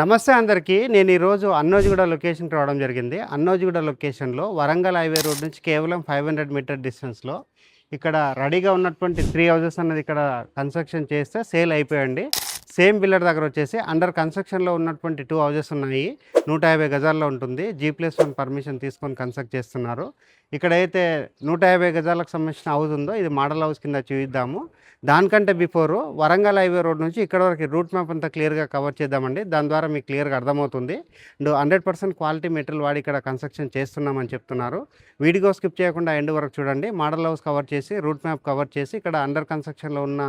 నమస్తే అందరికీ. నేను ఈరోజు అన్నోజిగూడ లొకేషన్‌కి రావడం జరిగింది. అన్నోజిగూడ లొకేషన్‌లో వరంగల్ హైవే రోడ్ నుంచి కేవలం 500 మీటర్ డిస్టెన్స్‌లో ఇక్కడ రెడీగా ఉన్నటువంటి 3 హౌసెస్ అన్నది ఇక్కడ కన్‌స్ట్రక్షన్ చేస్తే సేల్ అయిపోయాయండి. సేమ్ బిల్డర్ దగ్గర వచ్చేసి అండర్ కన్‌స్ట్రక్షన్‌లో ఉన్నటువంటి 2 హౌసెస్ ఉన్నాయి. 150 గజాల్లో ఉంటుంది. G+1 పర్మిషన్ తీసుకొని కన్‌స్ట్రక్ట్ చేస్తున్నారు. ఇక్కడైతే 150 గజాలకు సంబంధించిన హౌస్ ఉందో ఇది మోడల్ హౌస్ కింద చూయిద్దాము. దానికంటే బిఫోరు వరంగల్ హైవే రోడ్ నుంచి ఇక్కడ వరకు రూట్ మ్యాప్ అంతా క్లియర్గా కవర్ చేద్దామండి. దాని ద్వారా మీకు క్లియర్గా అర్థమవుతుంది. అండ్ 100% క్వాలిటీ మెటీరియల్ వాడి ఇక్కడ కన్స్ట్రక్షన్ చేస్తున్నామని చెప్తున్నారు. వీడియో స్కిప్ చేయకుండా ఎండ్ వరకు చూడండి. మోడల్ హౌస్ కవర్ చేసి రూట్ మ్యాప్ కవర్ చేసి ఇక్కడ అండర్ కన్స్ట్రక్షన్లో ఉన్న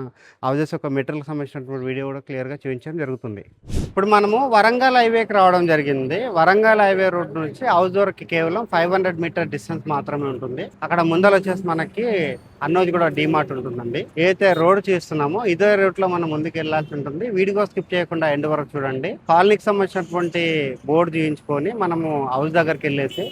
హౌజెస్ యొక్క మెటీరియల్కి సంబంధించినటువంటి వీడియో కూడా క్లియర్గా చూపించడం జరుగుతుంది. ఇప్పుడు మనము వరంగల్ హైవేకి రావడం జరిగింది. వరంగల్ హైవే రోడ్ నుంచి హౌస్ వరకు కేవలం 500 మీటర్ డిస్టెన్స్ మాత్రమే ఉంటుంది. అక్కడ ముందర వచ్చేసి మనకి అన్నోజిగూడ డీమార్ట్ ఉంటుందండి. ఏదైతే రోడ్ చేస్తున్నామో ఇదే రూట్ లో మనం ముందుకు వెళ్లాల్సి ఉంటుంది. వీడియో స్కిప్ చేయకుండా ఎండ్ వరకు చూడండి. కాలనీకి సంబంధించినటువంటి బోర్డు చూయించుకొని మనము హౌస్ దగ్గరికి వెళ్ళేసి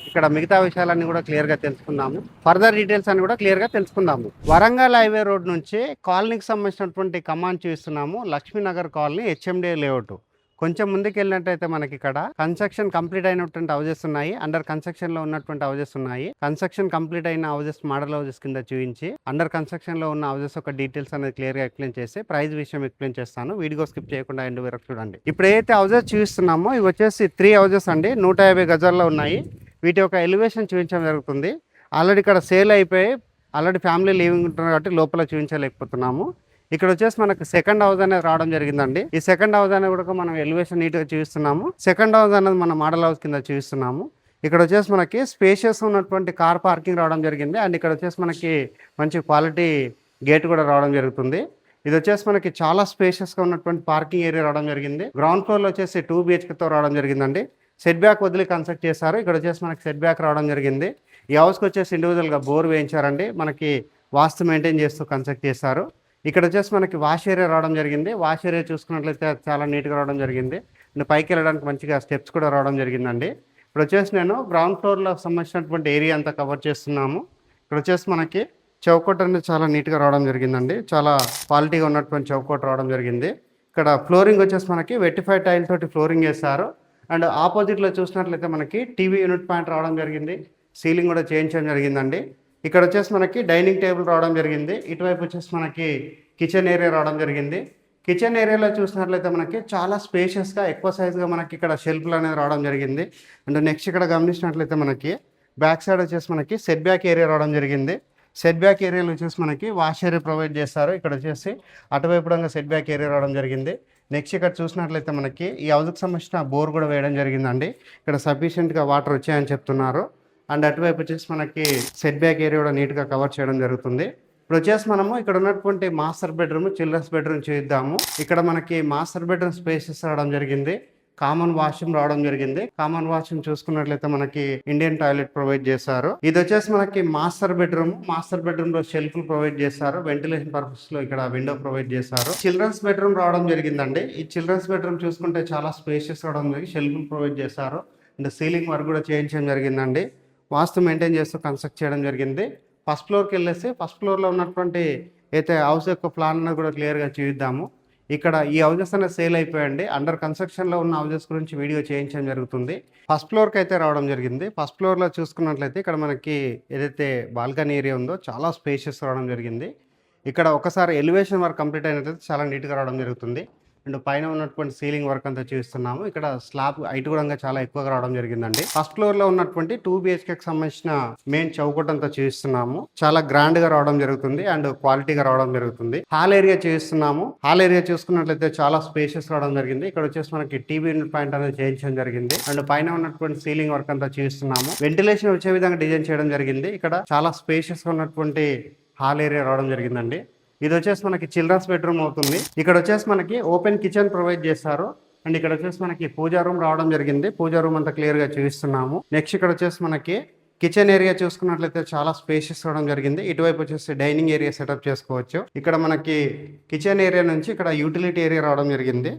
ఇక్కడ మిగతా విషయాలన్నీ కూడా క్లియర్ గా తెలుసుకుందాము. ఫర్దర్ డీటెయిల్స్ అన్ని కూడా క్లియర్ గా తెలుసుకుందాము. వరంగల్ హైవే రోడ్ నుంచి కాలనీకి సంబంధించినటువంటి కమాండ్ చూస్తున్నాము. Lakshmi Nagar colony, HMD layout. కొంచెం ముందుకు వెళ్ళినట్టయితే మనకి ఇక్కడ కన్స్ట్రక్షన్ కంప్లీట్ అయినటువంటి హౌజెస్ ఉన్నాయి. అండర్ కన్స్ట్రక్షన్ లో ఉన్నటువంటి హౌజెస్ ఉన్నాయి. కన్స్ట్రక్షన్ కంప్లీట్ అయిన హౌజెస్ మోడల్ హౌజెస్ కింద చూపించి అండర్ కన్స్ట్రక్షన్ లో ఉన్న హౌజెస్ యొక్క డీటెయిల్స్ అనేది క్లియర్ గా ఎక్స్ప్లెయిన్ చేసి ప్రైస్ విషయం ఎక్స్ప్లెయిన్ చేస్తాను. వీడియో స్కిప్ చేయకుండా ఎండ్ వరకు చూడండి. ఇప్పుడు ఏదైతే హౌజెస్ చూపిస్తున్నామో ఇవి వచ్చేసి 3 హౌజెస్ అండి. 150 గజాల్లో ఉన్నాయి. వీటి యొక్క ఎలివేషన్ చూపించడం జరుగుతుంది. ఆల్రెడీ ఇక్కడ సేల్ అయిపోయి ఆల్రెడీ ఫ్యామిలీ లివింగ్ ఉంటున్నారు కాబట్టి లోపల చూపించలేకపోతున్నాము. ఇక్కడ వచ్చేసి మనకు సెకండ్ హౌస్ అనేది రావడం జరిగిందండి. ఈ సెకండ్ హౌస్ అనేది కూడా మనం ఎలివేషన్ నీట్ గా చూపిస్తున్నాము. సెకండ్ హౌస్ అనేది మన మోడల్ హౌస్ కింద చూపిస్తున్నాము. ఇక్కడ వచ్చేసి మనకి స్పేషియస్ ఉన్నటువంటి కార్ పార్కింగ్ రావడం జరిగింది. అండ్ ఇక్కడ వచ్చేసి మనకి మంచి క్వాలిటీ గేట్ కూడా రావడం జరుగుతుంది. ఇది వచ్చేసి మనకి చాలా స్పేషియస్ గా ఉన్నటువంటి పార్కింగ్ ఏరియా రావడం జరిగింది. గ్రౌండ్ ఫ్లోర్ లో వచ్చేసి 2 BHK తో రావడం జరిగిందండి. సెట్ బ్యాక్ వదిలి కన్స్ట్రక్ట్ చేశారు. ఇక్కడ వచ్చేసి మనకి సెట్ బ్యాక్ రావడం జరిగింది. ఈ హౌస్కి వచ్చేసి ఇండివిజువల్ గా బోర్ వేయించారండి. మనకి వాస్తు మెయింటైన్ చేస్తూ కన్స్ట్రక్ట్ చేశారు. ఇక్కడ వచ్చేసి మనకి వాష్ ఏరియా రావడం జరిగింది. వాష్ ఏరియా చూసుకున్నట్లయితే చాలా నీట్గా రావడం జరిగింది. అండ్ పైకి వెళ్ళడానికి మంచిగా స్టెప్స్ కూడా రావడం జరిగిందండి. ఇప్పుడు వచ్చేసి నేను గ్రౌండ్ ఫ్లోర్లో సంబంధించినటువంటి ఏరియా అంతా కవర్ చేస్తున్నాము. ఇక్కడ వచ్చేసి మనకి చౌకోట్ అనేది చాలా నీట్గా రావడం జరిగిందండి. చాలా క్వాలిటీగా ఉన్నటువంటి చౌకోట్ రావడం జరిగింది. ఇక్కడ ఫ్లోరింగ్ వచ్చేసి మనకి వెటిఫైడ్ టైల్ తోటి ఫ్లోరింగ్ వేస్తారు. అండ్ ఆపోజిట్లో చూసినట్లయితే మనకి టీవీ యూనిట్ పాయింట్ రావడం జరిగింది. సీలింగ్ కూడా చేయించడం జరిగిందండి. ఇక్కడ వచ్చేసి మనకి డైనింగ్ టేబుల్ రావడం జరిగింది. ఇటువైపు వచ్చేసి మనకి కిచెన్ ఏరియా రావడం జరిగింది. కిచెన్ ఏరియాలో చూసినట్లయితే మనకి చాలా స్పేషియస్గా ఎక్కువ సైజ్గా మనకి ఇక్కడ షెల్ఫ్లు అనేది రావడం జరిగింది. అండ్ నెక్స్ట్ ఇక్కడ గమనించినట్లయితే మనకి బ్యాక్ సైడ్ వచ్చేసి మనకి సెట్ బ్యాక్ ఏరియా రావడం జరిగింది. సెట్ బ్యాక్ ఏరియాలో వచ్చేసి మనకి వాష్ ఏరియా ప్రొవైడ్ చేస్తారు. ఇక్కడ వచ్చేసి అటువైపు సెట్ బ్యాక్ ఏరియా రావడం జరిగింది. నెక్స్ట్ ఇక్కడ చూసినట్లయితే మనకి ఈ హౌస్కి సంబంధించిన బోర్ కూడా వేయడం జరిగిందండి. ఇక్కడ సఫిషియెంట్గా వాటర్ వచ్చాయని చెప్తున్నారు. అండ్ అటువైపు వచ్చేసి మనకి సెట్ బ్యాక్ ఏరియా కూడా నీట్గా కవర్ చేయడం జరుగుతుంది. ఇప్పుడు వచ్చేసి మనము ఇక్కడ ఉన్నటువంటి మాస్టర్ బెడ్రూమ్, చిల్డ్రన్స్ బెడ్రూమ్ చూద్దాము. ఇక్కడ మనకి మాస్టర్ బెడ్రూమ్ స్పేసెస్ రావడం జరిగింది. కామన్ వాష్రూమ్ రావడం జరిగింది. కామన్ వాష్రూమ్ చూసుకున్నట్లయితే మనకి ఇండియన్ టాయిలెట్ ప్రొవైడ్ చేశారు. ఇది వచ్చేసి మనకి మాస్టర్ బెడ్రూమ్. మాస్టర్ బెడ్రూమ్ లో షెల్ఫ్లు ప్రొవైడ్ చేశారు. వెంటిలేషన్ పర్పస్ లో ఇక్కడ విండో ప్రొవైడ్ చేశారు. చిల్డ్రన్స్ బెడ్రూమ్ రావడం జరిగిందండి. ఈ చిల్డ్రన్స్ బెడ్రూమ్ చూసుకుంటే చాలా స్పేషియస్ రావడం జరిగింది. షెల్ఫ్లు ప్రొవైడ్ చేశారు. అండ్ సీలింగ్ వర్క్ కూడా చేయించడం జరిగిందండి. వాస్తు మెయింటైన్ చేస్తూ కన్స్ట్రక్ట్ చేయడం జరిగింది. ఫస్ట్ ఫ్లోర్కి వెళ్ళేసి ఫస్ట్ ఫ్లోర్లో ఉన్నటువంటి అయితే హౌస్ యొక్క ప్లాన్ అనేది కూడా క్లియర్గా చూద్దాము. ఇక్కడ ఈ హౌజెస్ అనేది సేల్ అయిపోయండి. అండర్ కన్స్ట్రక్షన్లో ఉన్న హౌజెస్ గురించి వీడియో చేయించడం జరుగుతుంది. ఫస్ట్ ఫ్లోర్కి అయితే రావడం జరిగింది. ఫస్ట్ ఫ్లోర్లో చూసుకున్నట్లయితే ఇక్కడ మనకి ఏదైతే బాల్కనీ ఏరియా ఉందో చాలా స్పేషియస్ రావడం జరిగింది. ఇక్కడ ఒకసారి ఎలివేషన్ వర్క్ కంప్లీట్ అయినట్లయితే చాలా నీట్గా రావడం జరుగుతుంది. అండ్ పైన ఉన్నటువంటి సీలింగ్ వర్క్ అంతా చూస్తున్నాము. ఇక్కడ స్లాబ్ హైట్ కూడా చాలా ఎక్కువగా రావడం జరిగిందండి. ఫస్ట్ ఫ్లోర్ లో ఉన్నటువంటి 2 BHKకి సంబంధించిన మెయిన్ చౌకట్ అంతా చూస్తున్నాము. చాలా గ్రాండ్ గా రావడం జరుగుతుంది అండ్ క్వాలిటీగా రావడం జరుగుతుంది. హాల్ ఏరియా చూస్తున్నాము. హాల్ ఏరియా చూసుకున్నట్లయితే చాలా స్పేషియస్ రావడం జరిగింది. ఇక్కడ వచ్చేసి మనకి టీవీ యూనిట్ పాయింట్ అనేది చేయించడం జరిగింది. అండ్ పైన ఉన్నటువంటి సీలింగ్ వర్క్ అంతా చూస్తున్నాము. వెంటిలేషన్ వచ్చే విధంగా డిజైన్ చేయడం జరిగింది. ఇక్కడ చాలా స్పేషియస్ గా ఉన్నటువంటి హాల్ ఏరియా రావడం జరిగిందండి. ఇది వచ్చేసి మనకి చిల్డ్రన్స్ బెడ్రూమ్ అవుతుంది. ఇక్కడ వచ్చేసి మనకి ఓపెన్ కిచెన్ ప్రొవైడ్ చేస్తారు. అండ్ ఇక్కడ వచ్చేసి మనకి పూజా రూమ్ రావడం జరిగింది. పూజా రూమ్ అంతా క్లియర్ గా చూపిస్తున్నాము. నెక్స్ట్ ఇక్కడ వచ్చేసి మనకి కిచెన్ ఏరియా చూసుకున్నట్లయితే చాలా స్పేషియస్ రావడం జరిగింది. ఇటువైపు వచ్చేసి డైనింగ్ ఏరియా సెటప్ చేసుకోవచ్చు. ఇక్కడ మనకి కిచెన్ ఏరియా నుంచి ఇక్కడ యూటిలిటీ ఏరియా రావడం జరిగింది.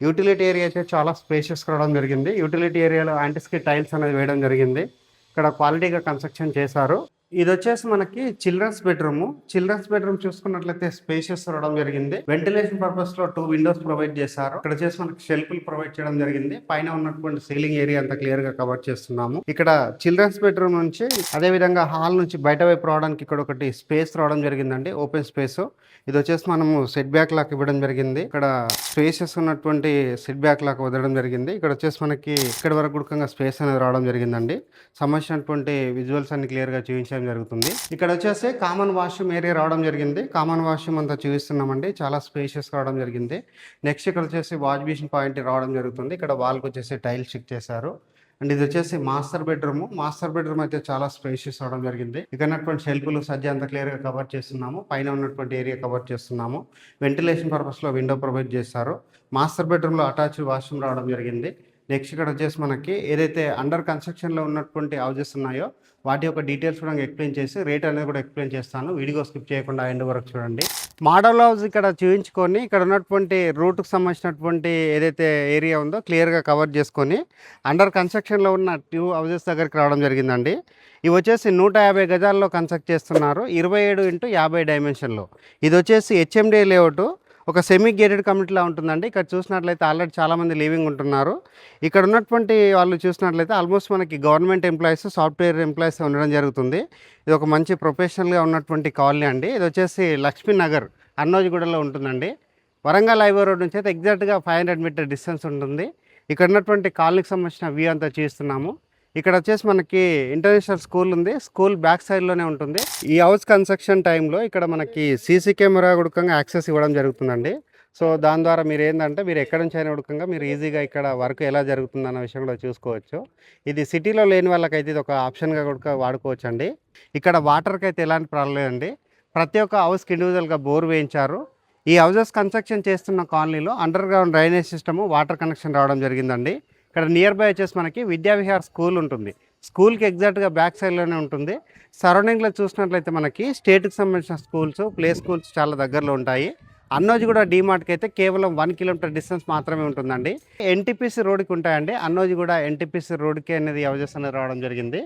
యూటిలిటీ ఏరియా అయితే చాలా స్పేషియస్ రావడం జరిగింది. యూటిలిటీ ఏరియాలో యాంటిస్కిట్ టైల్స్ అనేది వేయడం జరిగింది. ఇక్కడ క్వాలిటీగా కన్స్ట్రక్షన్ చేశారు. ఇది వచ్చేసి మనకి చిల్డ్రన్స్ బెడ్రూమ్ చూసుకున్నట్లయితే స్పేషియస్ రావడం జరిగింది. వెంటిలేషన్ పర్పస్ లో 2 విండోస్ ప్రొవైడ్ చేశారు. ఇక్కడ వచ్చేసి మనకి షెల్ఫ్లు ప్రొవైడ్ చేయడం జరిగింది. పైన ఉన్నటువంటి సీలింగ్ ఏరియా అంతా క్లియర్ గా కవర్ చేస్తున్నాము. ఇక్కడ చిల్డ్రన్స్ బెడ్రూమ్ నుంచి అదే విధంగా హాల్ నుంచి బయట వైపు రావడానికి ఇక్కడ ఒకటి స్పేస్ రావడం జరిగిందండి, ఓపెన్ స్పేస్. ఇది వచ్చేసి మనము సెట్ బ్యాక్ లాక్ ఇవ్వడం జరిగింది. ఇక్కడ స్పేసెస్ ఉన్నటువంటి సెట్ బ్యాక్ లాక్ వదలడం జరిగింది. ఇక్కడ వచ్చేసి మనకి ఇక్కడ వరకు కూడా స్పేస్ అనేది రావడం జరిగిందండి. సంబంధించినటువంటి విజువల్స్ అన్ని క్లియర్ గా చూపించడం జరుగుతుంది. ఇక్కడ వచ్చేసి కామన్ వాష్రూమ్ ఏరియా రావడం జరిగింది. కామన్ వాష్రూమ్ అంతా చూపిస్తున్నామండి, చాలా స్పేషియస్ రావడం జరిగింది. నెక్స్ట్ ఇక్కడ వచ్చేసి వాష్ బేసిన్ పాయింట్ రావడం జరుగుతుంది. ఇక్కడ వాల్కి వచ్చేసి టైల్స్ స్టిక్ చేశారు. అండ్ ఇది వచ్చేసి మాస్టర్ బెడ్రూమ్ అయితే చాలా స్పేషియస్ అవడం జరిగింది. ఇక్కడ ఉన్నటువంటి షెల్ఫ్లు సజ్జ అంతా క్లియర్ గా కవర్ చేస్తున్నాము. పైన ఉన్నటువంటి ఏరియా కవర్ చేస్తున్నాము. వెంటిలేషన్ పర్పస్ లో విండో ప్రొవైడ్ చేస్తారు. మాస్టర్ బెడ్రూమ్ లో అటాచ్డ్ వాష్రూమ్ రావడం జరిగింది. నెక్స్ట్ ఇక్కడ వచ్చేసి మనకి ఏదైతే అండర్ కన్స్ట్రక్షన్లో ఉన్నటువంటి హౌజెస్ ఉన్నాయో వాటి యొక్క డీటెయిల్స్ కూడా ఎక్స్ప్లెయిన్ చేసి రేట్ అనేది కూడా ఎక్స్ప్లెయిన్ చేస్తాను. వీడియో స్కిప్ చేయకుండా ఎండ్ వరకు చూడండి. మోడల్ హౌస్ ఇక్కడ చూపించుకొని ఇక్కడ ఉన్నటువంటి రూట్కి సంబంధించినటువంటి ఏదైతే ఏరియా ఉందో క్లియర్గా కవర్ చేసుకొని అండర్ కన్స్ట్రక్షన్లో ఉన్న 2 హౌజెస్ దగ్గరికి రావడం జరిగిందండి. ఇవి వచ్చేసి 150 గజాల్లో కన్స్ట్రక్ట్ చేస్తున్నారు, 27x50 డైమెన్షన్లో. ఇది వచ్చేసి హెచ్ఎండి లేఅవుట్, ఒక సెమీ గేటెడ్ కమ్యూనిటీలా ఉంటుందండి. ఇక్కడ చూసినట్లయితే ఆల్రెడీ చాలామంది లివింగ్ ఉంటున్నారు. ఇక్కడ ఉన్నటువంటి వాళ్ళు చూసినట్లయితే ఆల్మోస్ట్ మనకి గవర్నమెంట్ ఎంప్లాయీస్, సాఫ్ట్వేర్ ఎంప్లాయీస్ ఉండడం జరుగుతుంది. ఇది ఒక మంచి ప్రొఫెషనల్గా ఉన్నటువంటి కాలనీ అండి. ఇది వచ్చేసి లక్ష్మీనగర్ అన్నోజిగూడలో ఉంటుందండి. వరంగల్ హైవే రోడ్ నుంచి అయితే ఎగ్జాక్ట్గా 500 మీటర్ డిస్టెన్స్ ఉంటుంది. ఇక్కడ ఉన్నటువంటి కాలనీకి సంబంధించిన వ్యూ అంతా చూస్తున్నాము. ఇక్కడ వచ్చేసి మనకి ఇంటర్నేషనల్ స్కూల్ ఉంది. స్కూల్ బ్యాక్ సైడ్లోనే ఉంటుంది. ఈ హౌస్ కన్స్ట్రక్షన్ టైంలో ఇక్కడ మనకి సీసీ కెమెరా ఉడకంగా యాక్సెస్ ఇవ్వడం జరుగుతుందండి. సో దాని ద్వారా మీరు ఏంటంటే మీరు ఎక్కడి నుంచి అయినా ఉడకంగా మీరు ఈజీగా ఇక్కడ వర్క్ ఎలా జరుగుతుందన్న విషయం కూడా చూసుకోవచ్చు. ఇది సిటీలో లేని వాళ్ళకైతే ఇది ఒక ఆప్షన్గా కూడా వాడుకోవచ్చు అండి. ఇక్కడ వాటర్కి అయితే ఎలాంటి ప్రాబ్లం లేదండి. ప్రతి ఒక్క హౌస్కి ఇండివిజువల్గా బోర్ వేయించారు. ఈ హౌసెస్ కన్స్ట్రక్షన్ చేస్తున్న కాలనీలో under ground drainage system, water connection రావడం జరిగిందండి. ఇక్కడ నియర్ బై వచ్చేసి మనకి విద్యావిహార్ స్కూల్ ఉంటుంది. స్కూల్కి ఎగ్జాక్ట్గా బ్యాక్ సైడ్లోనే ఉంటుంది. సరౌండింగ్లో చూసినట్లయితే మనకి స్టేట్కి సంబంధించిన స్కూల్స్, ప్లే స్కూల్స్ చాలా దగ్గరలో ఉంటాయి. అన్నోజిగూడ డీమార్ట్కి అయితే కేవలం 1 కిలోమీటర్ డిస్టెన్స్ మాత్రమే ఉంటుందండి. ఎన్టీపీసీ రోడ్కి ఉంటాయండి. అన్నోజిగూడ ఎన్టీపీసీ రోడ్కి అనేది హౌజెస్ అనేది రావడం జరిగింది.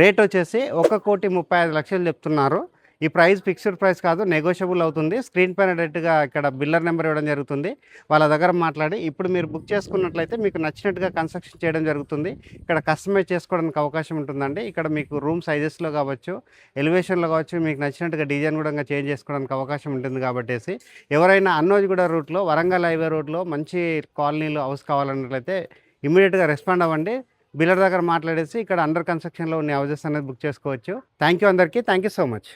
రేట్ వచ్చేసి 1,35,00,000 చెప్తున్నారు. ఈ ప్రైస్ ఫిక్స్డ్ ప్రైస్ కాదు, నెగోషియబుల్ అవుతుంది. స్క్రీన్ పైన డైరెక్ట్గా ఇక్కడ బిల్లర్ నెంబర్ ఇవ్వడం జరుగుతుంది. వాళ్ళ దగ్గర మాట్లాడి ఇప్పుడు మీరు బుక్ చేసుకున్నట్లయితే మీకు నచ్చినట్టుగా కన్స్ట్రక్షన్ చేయడం జరుగుతుంది. ఇక్కడ కస్టమైజ్ చేసుకోవడానికి అవకాశం ఉంటుందండి. ఇక్కడ మీకు రూమ్ సైజెస్లో కావచ్చు, ఎలివేషన్లో కావచ్చు, మీకు నచ్చినట్టుగా డిజైన్ కూడా చేంజ్ చేసుకోవడానికి అవకాశం ఉంటుంది. కాబట్టి ఎవరైనా అన్నోజిగూడ రూట్లో, వరంగల్ హైవే రోడ్లో మంచి కాలనీలో హౌస్ కావాలన్నట్లయితే ఇమీడియట్గా రెస్పాండ్ అవ్వండి. బిల్లర్ దగ్గర మాట్లాడేసి ఇక్కడ అండర్ కన్స్ట్రక్షన్లో ఉన్న హౌజెస్ అనేది బుక్ చేసుకోవచ్చు. థ్యాంక్ యూ అందరికీ. Thank you so much.